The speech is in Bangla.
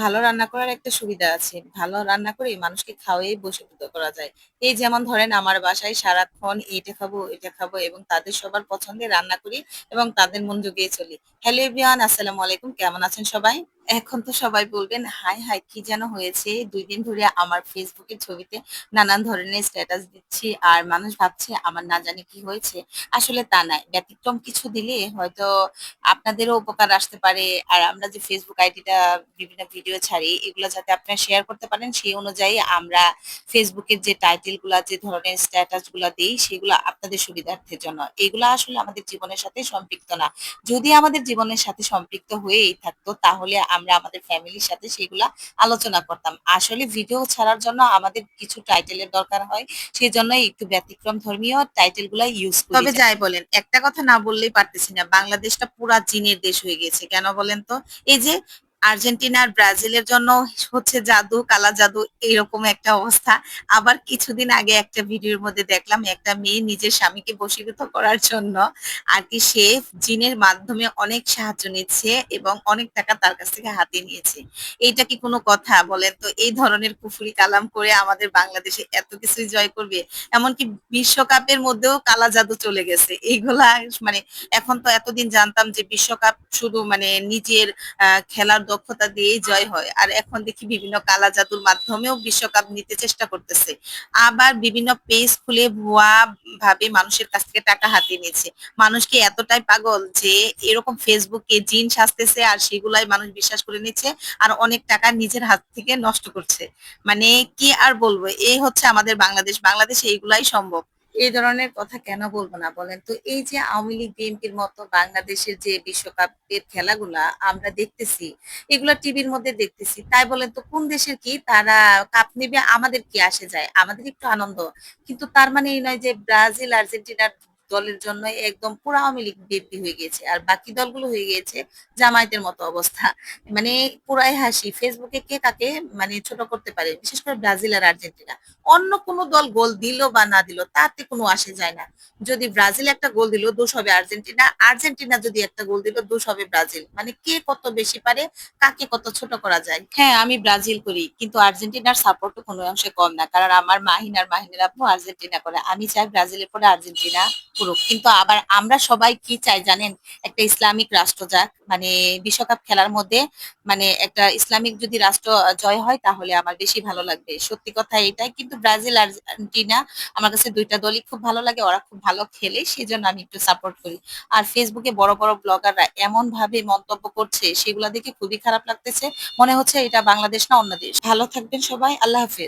ভালো রান্না করার একটা সুবিধা আছে। ভালো রান্না করে মানুষকে খাওয়াই বশীভূত করা যায়। এই যেমন ধরেন আমার বাসায় সারাক্ষণ এটা খাবো, এটা খাবো এবং তাদের সবার পছন্দে রান্না করি এবং তাদের মন জুগিয়ে চলি। হ্যালো এভরিওয়ান, আসসালামু আলাইকুম। কেমন আছেন সবাই? এখন তো সবাই বলবেন হাই হাই কি যেন হয়েছে, 2 দিন ধরে আমার ফেসবুকের ছবিতে নানান ধরনের স্ট্যাটাস দিচ্ছি আর মানুষ ভাবছে আমার না জানি কি হয়েছে। আসলে তা নয়, ব্যতিক্রম কিছু দিলে হয়তো আপনাদেরও উপকার আসতে পারে। আর আমরা যে ফেসবুক আইডিটা বিভিন্ন ভিডিও ছাড়ি এগুলো যাতে আপনারা শেয়ার করতে পারেন সেই অনুযায়ী আমরা ফেসবুকের যে টাইটেল গুলা, যে ধরনের স্ট্যাটাস গুলা দিই সেগুলো আপনাদের সুবিধার্থের জন্য। এগুলা আসলে আমাদের জীবনের সাথে সম্পৃক্ত না। যদি আমাদের জীবনের সাথে সম্পৃক্ত হয়েই থাকতো তাহলে আমরা আমাদের ফ্যামিলির সাথে সেগুলা আলোচনা করতাম। আসলে ভিডিও ছাড়ার জন্য আমাদের কিছু টাইটেলের দরকার হয়, সেই জন্যই একটু ব্যতিক্রম ধর্মীয় টাইটেল গুলা ইউজ করি। তবে যাই বলেন, একটা কথা না বললেই পারতেছি না, বাংলাদেশটা পুরা চীনের দেশ হয়ে গেছে। কেন বলেন তো? এই যে আর্জেন্টিনা আর ব্রাজিলের জন্য হচ্ছে জাদু, কালা জাদু, এরকম একটা অবস্থা। আবার কিছুদিন আগে একটা ভিডিওর মধ্যে দেখলাম একটা মেয়ে নিজের স্বামীকে বশীভূত করার জন্য আর কি সে জিনের মাধ্যমে অনেক সাহায্য নিচ্ছে এবং অনেক টাকা তার কাছ থেকে হাতিয়ে নিয়েছে। এইটা কি কোনো কথা বলেন তো? এই ধরনের কুফরি কালাম করে আমাদের বাংলাদেশে এত কিছুই জয় করবে? এমনকি বিশ্বকাপের মধ্যেও কালা জাদু চলে গেছে এইগুলা। মানে এখন তো এতদিন জানতাম যে বিশ্বকাপ শুধু মানে নিজের খেলার দক্ষতা দিয়েই জয় হয়, আর এখন দেখি বিভিন্ন কালা জাদুর মাধ্যমেও বিশ্বকাপ নিতে চেষ্টা করতেছে। আবার বিভিন্ন পেজ খুলে ভুয়া ভাবে মানুষের কাছ থেকে টাকা হাতিয়ে নিচ্ছে। মানুষ কি এতটাই পাগল যে এরকম ফেসবুকে জিন সাজতেছে আর সেগুলাই মানুষ বিশ্বাস করে নিচ্ছে আর অনেক টাকা নিজের হাত থেকে নষ্ট করছে? মানে কি আর বলবো, এই হচ্ছে আমাদের বাংলাদেশ। বাংলাদেশে এইগুলাই সম্ভব। এই ধরনের কথা কেন বলবো না বলেন তো? এই যে আওয়ামী লীগ বিএনপির মতো বাংলাদেশের যে বিশ্বকাপের খেলাগুলা আমরা দেখতেছি, এগুলা টিভির মধ্যে দেখতেছি, তাই বলেন তো কোন দেশের কি তারা কাপ নেবে আমাদের কি আসে যায়? আমাদের একটু আনন্দ। কিন্তু তার মানে এই নয় যে ব্রাজিল আর্জেন্টিনার দলের জন্য একদম পুরো আওয়ামী লীগ বিএনপি হয়ে গিয়েছে আর বাকি দলগুলো হয়ে গিয়েছে জামায়াতের মতো অবস্থা। মানে পুরাই হাসি। ফেসবুকে কে কাকে মানে ছোট করতে পারে, বিশেষ করে ব্রাজিল আর আর্জেন্টিনা। অন্য কোনো দল গোল দিল বা না দিল তাতে কোনো আসে যায় না। যদি ব্রাজিল একটা গোল দিল দোষ হবে আর্জেন্টিনা, আর্জেন্টিনা যদি একটা গোল দিল দোষ হবে ব্রাজিল। মানে কে কত বেশি পারে, কাকে কত ছোট করা যায়। হ্যাঁ, আমি ব্রাজিল করি কিন্তু আর্জেন্টিনার সাপোর্টও কোনো অংশে কম না, কারণ আমার মাহিনার আব্বু আর্জেন্টিনা করে। আমি চাই ব্রাজিলের পরে আর্জেন্টিনা করুক, কিন্তু আবার আমরা সবাই কি চাই জানেন? একটা ইসলামিক রাষ্ট্র যাক, মানে বিশ্বকাপ খেলার মধ্যে মানে একটা ইসলামিক যদি রাষ্ট্র জয় হয় তাহলে আমার বেশি ভালো লাগবে। সত্যি কথা এটাই। কিন্তু ব্রাজিল আর আর্জেন্টিনা আমার কাছে দুইটা দলই খুব ভালো লাগে, ওরা খুব ভালো খেলে, সেজন্য আমি একটু সাপোর্ট করি। আর ফেসবুকে বড় বড় ব্লগাররা এমন ভাবে মন্তব্য করছে সেগুলা দেখে খুবই খারাপ লাগতেছে। মনে হচ্ছে এটা বাংলাদেশ না অন্য দেশ। ভালো থাকবেন সবাই, আল্লাহ হাফেজ।